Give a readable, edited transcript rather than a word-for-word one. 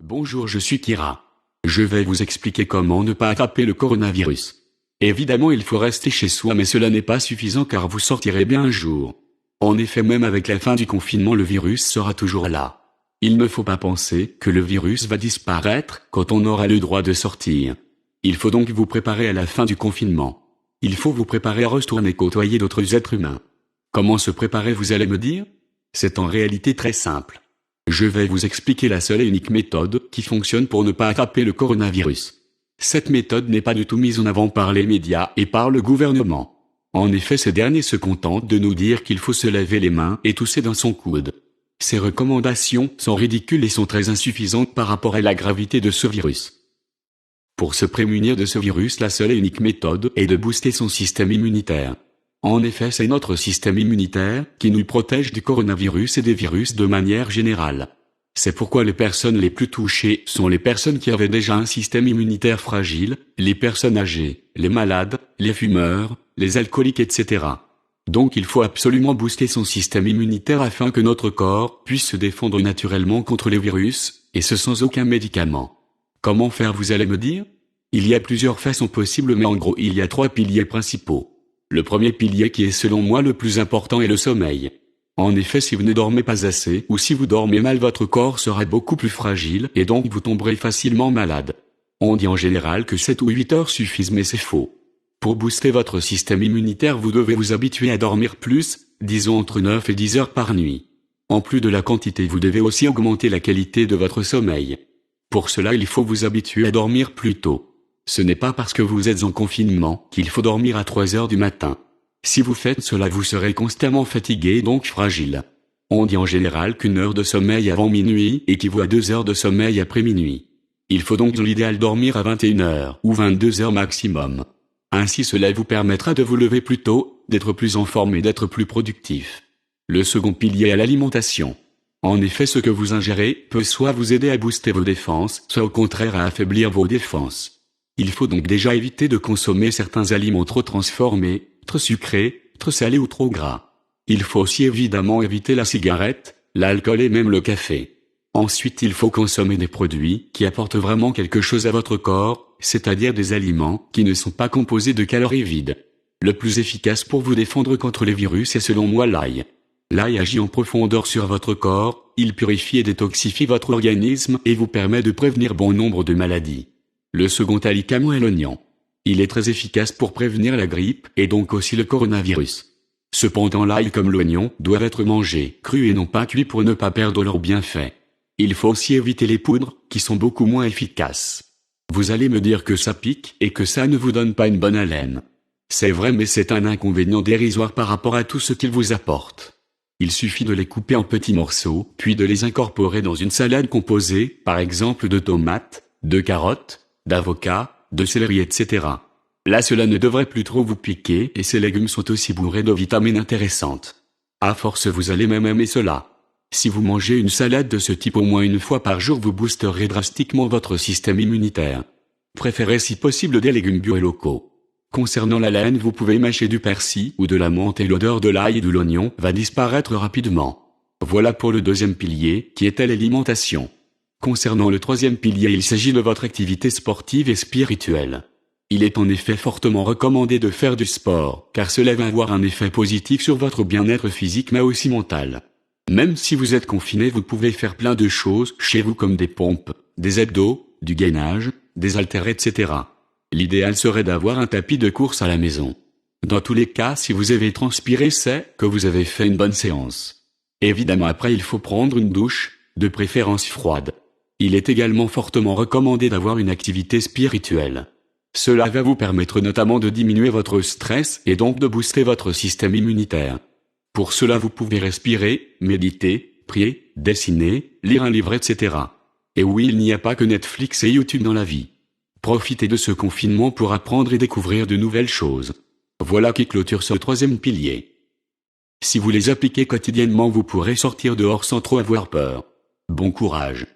Bonjour, je suis Kira. Je vais vous expliquer comment ne pas attraper le coronavirus. Évidemment, il faut rester chez soi, mais cela n'est pas suffisant car vous sortirez bien un jour. En effet, même avec la fin du confinement, le virus sera toujours là. Il ne faut pas penser que le virus va disparaître quand on aura le droit de sortir. Il faut donc vous préparer à la fin du confinement. Il faut vous préparer à retourner côtoyer d'autres êtres humains. Comment se préparer, vous allez me dire? C'est en réalité très simple. Je vais vous expliquer la seule et unique méthode qui fonctionne pour ne pas attraper le coronavirus. Cette méthode n'est pas du tout mise en avant par les médias et par le gouvernement. En effet, ces derniers se contentent de nous dire qu'il faut se laver les mains et tousser dans son coude. Ces recommandations sont ridicules et sont très insuffisantes par rapport à la gravité de ce virus. Pour se prémunir de ce virus, la seule et unique méthode est de booster son système immunitaire. En effet, c'est notre système immunitaire qui nous protège du coronavirus et des virus de manière générale. C'est pourquoi les personnes les plus touchées sont les personnes qui avaient déjà un système immunitaire fragile, les personnes âgées, les malades, les fumeurs, les alcooliques, etc. Donc il faut absolument booster son système immunitaire afin que notre corps puisse se défendre naturellement contre les virus, et ce sans aucun médicament. Comment faire, vous allez me dire? Il y a plusieurs façons possibles, mais en gros il y a 3 piliers principaux. Le premier pilier, qui est selon moi le plus important, est le sommeil. En effet, si vous ne dormez pas assez ou si vous dormez mal, votre corps sera beaucoup plus fragile et donc vous tomberez facilement malade. On dit en général que 7 ou 8 heures suffisent, mais c'est faux. Pour booster votre système immunitaire, vous devez vous habituer à dormir plus, disons entre 9 et 10 heures par nuit. En plus de la quantité, vous devez aussi augmenter la qualité de votre sommeil. Pour cela, il faut vous habituer à dormir plus tôt. Ce n'est pas parce que vous êtes en confinement qu'il faut dormir à 3 heures du matin. Si vous faites cela, vous serez constamment fatigué et donc fragile. On dit en général qu'1 heure de sommeil avant minuit équivaut à 2 heures de sommeil après minuit. Il faut donc dans l'idéal dormir à 21 heures ou 22 heures maximum. Ainsi, cela vous permettra de vous lever plus tôt, d'être plus en forme et d'être plus productif. Le second pilier est l'alimentation. En effet, ce que vous ingérez peut soit vous aider à booster vos défenses, soit au contraire à affaiblir vos défenses. Il faut donc déjà éviter de consommer certains aliments trop transformés, trop sucrés, trop salés ou trop gras. Il faut aussi évidemment éviter la cigarette, l'alcool et même le café. Ensuite, il faut consommer des produits qui apportent vraiment quelque chose à votre corps, c'est-à-dire des aliments qui ne sont pas composés de calories vides. Le plus efficace pour vous défendre contre les virus est selon moi l'ail. L'ail agit en profondeur sur votre corps, il purifie et détoxifie votre organisme et vous permet de prévenir bon nombre de maladies. Le second aliment est l'oignon. Il est très efficace pour prévenir la grippe et donc aussi le coronavirus. Cependant, l'ail comme l'oignon doivent être mangés crus et non pas cuits pour ne pas perdre leurs bienfaits. Il faut aussi éviter les poudres, qui sont beaucoup moins efficaces. Vous allez me dire que ça pique et que ça ne vous donne pas une bonne haleine. C'est vrai, mais c'est un inconvénient dérisoire par rapport à tout ce qu'ils vous apportent. Il suffit de les couper en petits morceaux, puis de les incorporer dans une salade composée, par exemple de tomates, de carottes, d'avocats, de céleri, etc. Là, cela ne devrait plus trop vous piquer et ces légumes sont aussi bourrés de vitamines intéressantes. À force, vous allez même aimer cela. Si vous mangez une salade de ce type au moins une fois par jour, vous boosterez drastiquement votre système immunitaire. Préférez si possible des légumes bio et locaux. Concernant la laine, vous pouvez mâcher du persil ou de la menthe et l'odeur de l'ail et de l'oignon va disparaître rapidement. Voilà pour le deuxième pilier, qui était l'alimentation. Concernant le troisième pilier, il s'agit de votre activité sportive et spirituelle. Il est en effet fortement recommandé de faire du sport, car cela va avoir un effet positif sur votre bien-être physique mais aussi mental. Même si vous êtes confiné, vous pouvez faire plein de choses chez vous comme des pompes, des abdos, du gainage, des haltères, etc. L'idéal serait d'avoir un tapis de course à la maison. Dans tous les cas, si vous avez transpiré, c'est que vous avez fait une bonne séance. Évidemment, après il faut prendre une douche, de préférence froide. Il est également fortement recommandé d'avoir une activité spirituelle. Cela va vous permettre notamment de diminuer votre stress et donc de booster votre système immunitaire. Pour cela, vous pouvez respirer, méditer, prier, dessiner, lire un livre, etc. Et oui, il n'y a pas que Netflix et YouTube dans la vie. Profitez de ce confinement pour apprendre et découvrir de nouvelles choses. Voilà qui clôture ce troisième pilier. Si vous les appliquez quotidiennement, vous pourrez sortir dehors sans trop avoir peur. Bon courage.